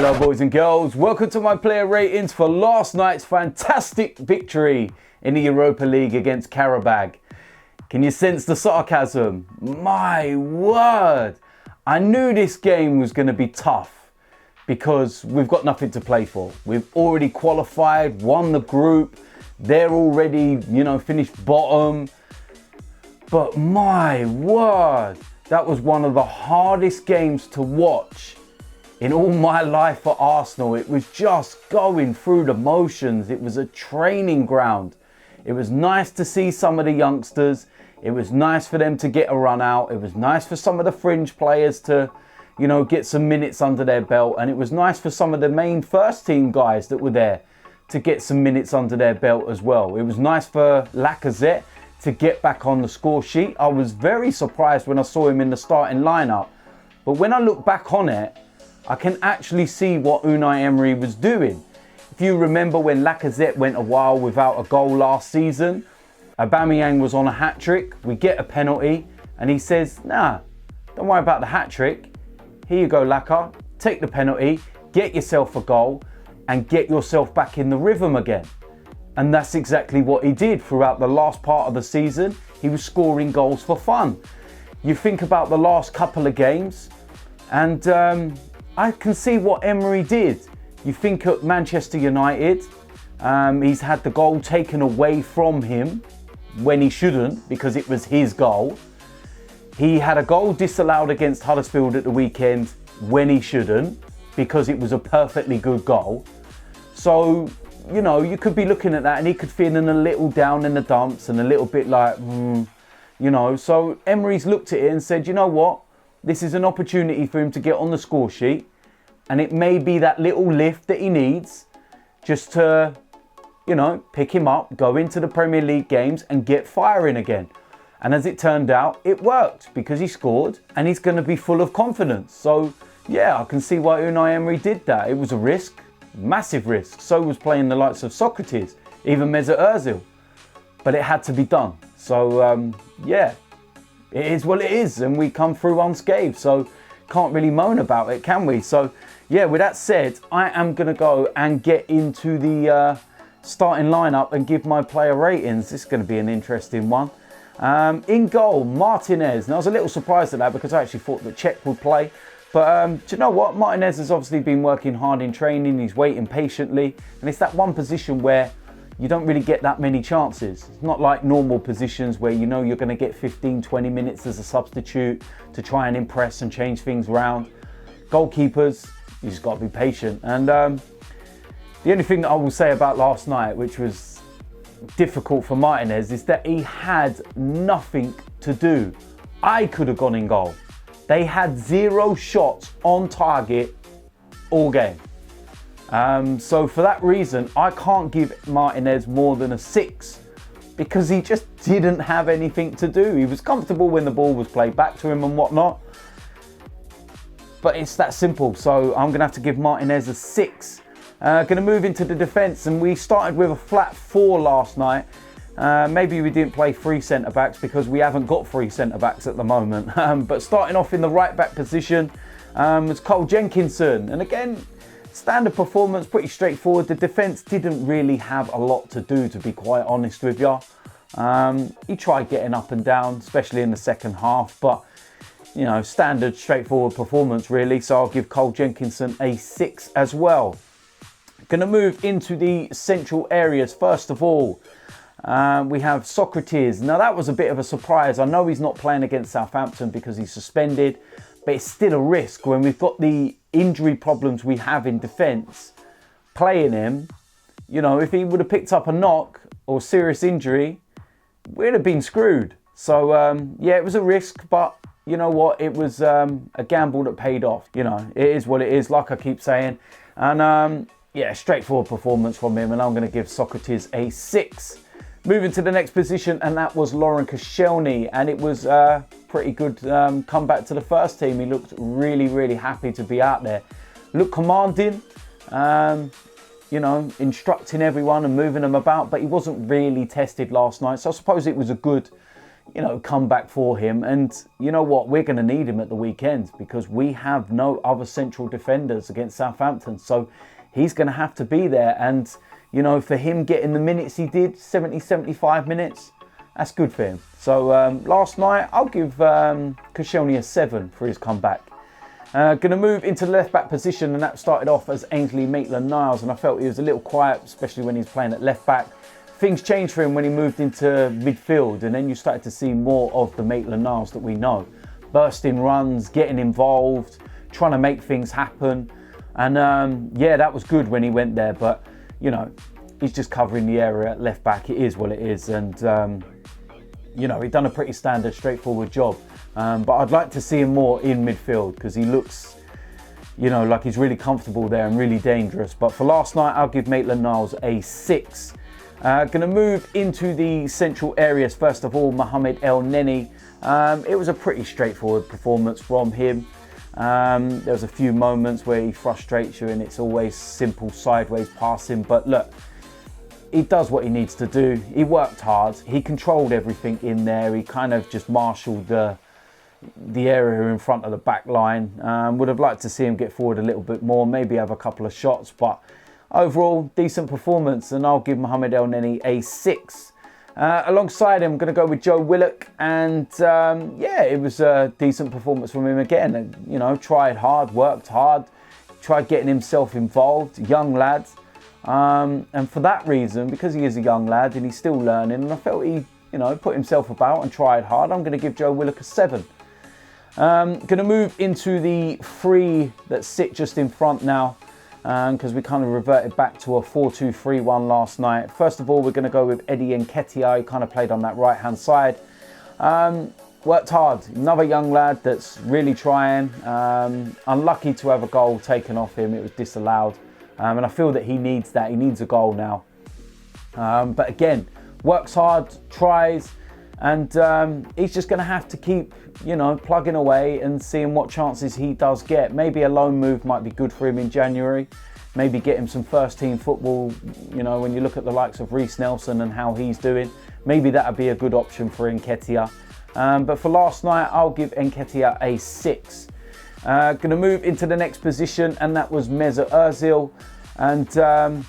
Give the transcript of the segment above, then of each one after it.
Hello boys and girls, welcome to my player ratings for last night's fantastic victory in the Europa League against Karabag. Can you sense the sarcasm? My word! I knew this game was going to be tough because we've got nothing to play for. We've already qualified, won the group, they're already, finished bottom. But my word, that was one of the hardest games to watch in all my life for Arsenal. It was just going through the motions. It was a training ground. It was nice to see some of the youngsters. It was nice for them to get a run out. It was nice for some of the fringe players to, get some minutes under their belt. And it was nice for some of the main first team guys that were there to get some minutes under their belt as well. It was nice for Lacazette to get back on the score sheet. I was very surprised when I saw him in the starting lineup. But when I look back on it, I can actually see what Unai Emery was doing. If you remember when Lacazette went a while without a goal last season, Aubameyang was on a hat-trick, we get a penalty, and he says, nah, don't worry about the hat-trick. Here you go, Laka, take the penalty, get yourself a goal, and get yourself back in the rhythm again. And that's exactly what he did throughout the last part of the season. He was scoring goals for fun. You think about the last couple of games, and I can see what Emery did. You think at Manchester United, he's had the goal taken away from him when he shouldn't because it was his goal. He had a goal disallowed against Huddersfield at the weekend when he shouldn't because it was a perfectly good goal. So, you could be looking at that and he could feel a little down in the dumps and a little bit like, So Emery's looked at it and said, you know what? This is an opportunity for him to get on the score sheet, and it may be that little lift that he needs just to, pick him up, go into the Premier League games and get firing again. And as it turned out, it worked because he scored and he's going to be full of confidence. So, yeah, I can see why Unai Emery did that. It was a risk, massive risk. So was playing the likes of Socrates, even Mesut Ozil. But it had to be done. So, it is what it is, and we come through unscathed, so can't really moan about it, can we? So, yeah, with that said, I am going to go and get into the starting lineup and give my player ratings. This is going to be an interesting one. In goal, Martinez. Now, I was a little surprised at that because I actually thought that Cech would play. But do you know what? Martinez has obviously been working hard in training. He's waiting patiently. And it's that one position where you don't really get that many chances. It's not like normal positions where you're going to get 15, 20 minutes as a substitute to try and impress and change things around. Goalkeepers, you just got to be patient. And the only thing that I will say about last night, which was difficult for Martinez, is that he had nothing to do. I could have gone in goal. They had 0 shots on target all game. So for that reason, I can't give Martinez more than a 6 because he just didn't have anything to do. He was comfortable when the ball was played back to him and whatnot. But it's that simple. So I'm going to have to give Martinez a 6. Going to move into the defence, and we started with a flat 4 last night. Maybe we didn't play 3 centre-backs because we haven't got 3 centre-backs at the moment. But starting off in the right-back position was Jenkinson. And again, standard performance, pretty straightforward. The defence didn't really have a lot to do, to be quite honest with you. He tried getting up and down, especially in the second half. But, standard, straightforward performance, really. So I'll give Jenkinson a 6 as well. Going to move into the central areas. First of all, we have Socrates. Now, that was a bit of a surprise. I know he's not playing against Southampton because he's suspended. But it's still a risk when we've got the injury problems we have in defence. Playing him, if he would have picked up a knock or serious injury, we'd have been screwed. So, it was a risk, but you know what? It was a gamble that paid off. It is what it is, like I keep saying. And, straightforward performance from him, and I'm going to give Socrates a 6. Moving to the next position, and that was Koscielny, and it was pretty good comeback to the first team. He looked really, really happy to be out there. Looked commanding, instructing everyone and moving them about, but he wasn't really tested last night. So I suppose it was a good, comeback for him. And you know what? We're going to need him at the weekend because we have no other central defenders against Southampton. So he's going to have to be there. And, for him getting the minutes he did, 70, 75 minutes, that's good for him. So last night, I'll give Koscielny a 7 for his comeback. Going to move into the left-back position, and that started off as Ainsley Maitland-Niles, and I felt he was a little quiet, especially when he's playing at left-back. Things changed for him when he moved into midfield, and then you started to see more of the Maitland-Niles that we know. Bursting runs, getting involved, trying to make things happen. And that was good when he went there, but, he's just covering the area at left-back. It is what it is, and, he'd done a pretty standard, straightforward job. But I'd like to see him more in midfield because he looks, like he's really comfortable there and really dangerous. But for last night, I'll give Maitland-Niles a 6. Going to move into the central areas. First of all, Mohamed El Neni. It was a pretty straightforward performance from him. There was a few moments where he frustrates you and it's always simple sideways passing. But look, he does what he needs to do. He worked hard. He controlled everything in there. He kind of just marshalled the area in front of the back line. Would have liked to see him get forward a little bit more, maybe have a couple of shots, but overall, decent performance, and I'll give Mohamed El Neni a 6. Alongside him, I'm going to go with Joe Willett, and it was a decent performance from him again. Tried hard, worked hard, tried getting himself involved, young lad. And for that reason, because he is a young lad and he's still learning, and I felt he, put himself about and tried hard, I'm going to give Joe Willett a 7. Going to move into the 3 that sit just in front now, because we kind of reverted back to a 4-2-3-1 last night. First of all, we're going to go with Eddie Nketiah, who kind of played on that right-hand side. Worked hard. Another young lad that's really trying. Unlucky to have a goal taken off him. It was disallowed. And I feel that he needs that. He needs a goal now. But again, works hard, tries, and he's just going to have to keep, plugging away and seeing what chances he does get. Maybe a loan move might be good for him in January. Maybe get him some first-team football, when you look at the likes of Reece Nelson and how he's doing. Maybe that would be a good option for Nketiah. But for last night, I'll give Nketiah a 6. Going to move into the next position, and that was Mesut Ozil. And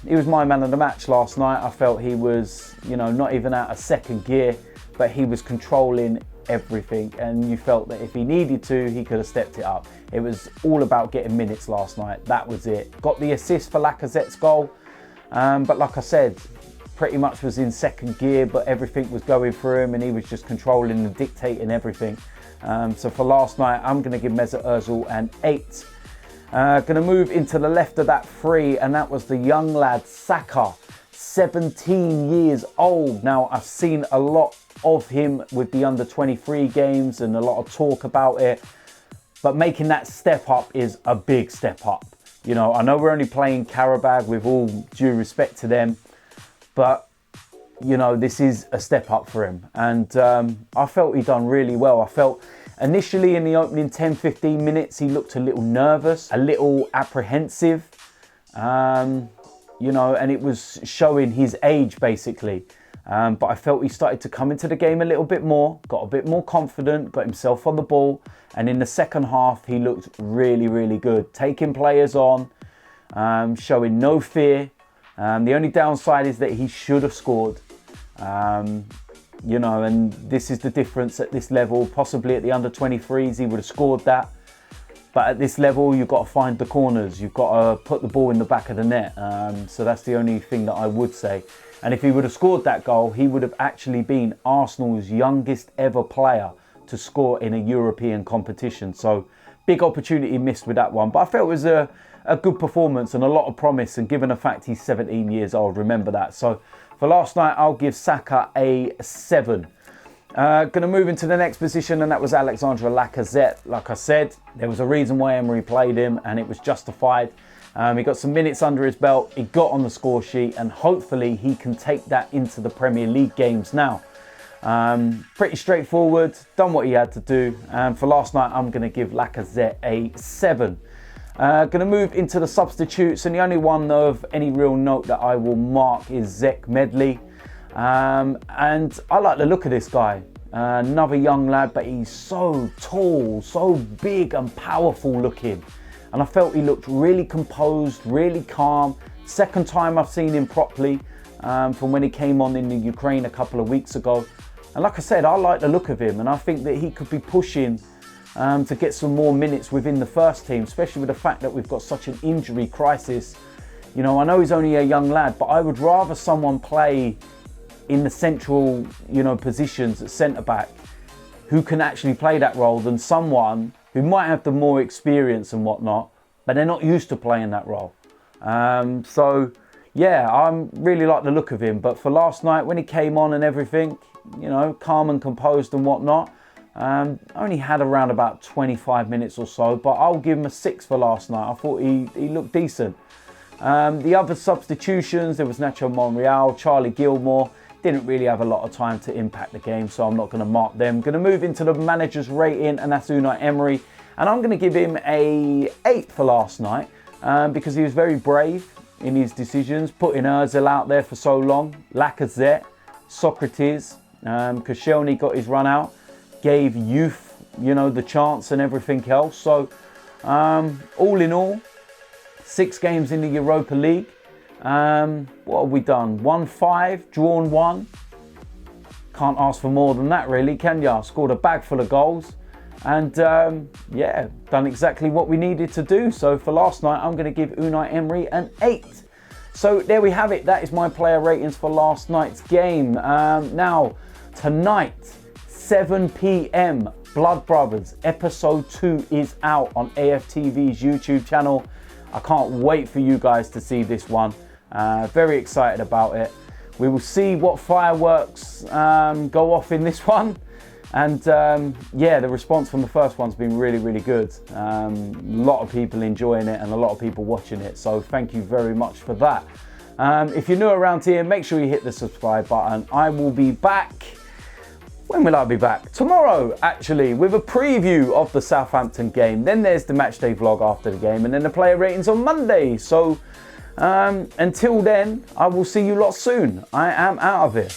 he was my man of the match last night. I felt he was, not even out of second gear, but he was controlling everything. And you felt that if he needed to, he could have stepped it up. It was all about getting minutes last night. That was it. Got the assist for Lacazette's goal. But like I said, pretty much was in second gear, but everything was going through him and he was just controlling and dictating everything. So for last night, I'm going to give Mesut Ozil an 8. Going to move into the left of that 3, and that was the young lad Xhaka, 17 years old. Now, I've seen a lot of him with the under-23 games and a lot of talk about it, but making that step up is a big step up. I know we're only playing Qarabağ, with all due respect to them, but this is a step up for him. And I felt he done really well. I felt initially in the opening 10-15 minutes, he looked a little nervous, a little apprehensive, and it was showing his age basically. But I felt he started to come into the game a little bit more, got a bit more confident, got himself on the ball. And in the second half, he looked really, really good. Taking players on, showing no fear. The only downside is that he should have scored. And this is the difference at this level. Possibly at the under-23s, he would have scored that. But at this level, you've got to find the corners. You've got to put the ball in the back of the net. So that's the only thing that I would say. And if he would have scored that goal, he would have actually been Arsenal's youngest ever player to score in a European competition. So big opportunity missed with that one. But I felt it was a good performance and a lot of promise. And given the fact he's 17 years old, remember that. So for last night, I'll give Xhaka a 7. Going to move into the next position, and that was Alexandre Lacazette. Like I said, there was a reason why Emery played him, and it was justified. He got some minutes under his belt, he got on the score sheet, and hopefully he can take that into the Premier League games now. Pretty straightforward, done what he had to do. And for last night, I'm going to give Lacazette a 7. Going to move into the substitutes, and the only one of any real note that I will mark is Zik Medley. And I like the look of this guy. Another young lad, but he's so tall, so big and powerful looking. And I felt he looked really composed, really calm. Second time I've seen him properly from when he came on in the Ukraine a couple of weeks ago. And like I said, I like the look of him, and I think that he could be pushing to get some more minutes within the first team, especially with the fact that we've got such an injury crisis. You know, I know he's only a young lad, but I would rather someone play in the central, you know, positions at centre-back who can actually play that role than someone who might have the more experience and whatnot, but they're not used to playing that role. So, yeah, I really like the look of him. But for last night, when he came on and everything, you know, calm and composed and whatnot, only had around about 25 minutes or so, but I'll give him a 6 for last night. I thought he looked decent. The other substitutions, there was Nacho Monreal, Charlie Gilmore, didn't really have a lot of time to impact the game, so I'm not going to mark them. Going to move into the manager's rating, and that's Unai Emery. And I'm going to give him a 8 for last night because he was very brave in his decisions, putting Ozil out there for so long. Lacazette, Socrates, Koscielny got his run out, gave youth, you know, the chance and everything else. So all in all, 6 games in the Europa League. What have we done? 1-5, drawn 1. Can't ask for more than that, really, can ya? Scored a bag full of goals. And yeah, done exactly what we needed to do. So for last night, I'm going to give Unai Emery an 8. So there we have it. That is my player ratings for last night's game. Now, tonight, 7 p.m, Blood Brothers episode 2 is out on AFTV's YouTube channel. I can't wait for you guys to see this one. Very excited about it. We will see what fireworks go off in this one. And yeah, the response from the first one's been really, really good. A lot of people enjoying it and a lot of people watching it. So thank you very much for that. If you're new around here, make sure you hit the subscribe button. I will be back. When will I be back? Tomorrow, actually, with a preview of the Southampton game. Then there's the matchday vlog after the game, and then the player ratings on Monday. So until then, I will see you lot soon. I am out of here.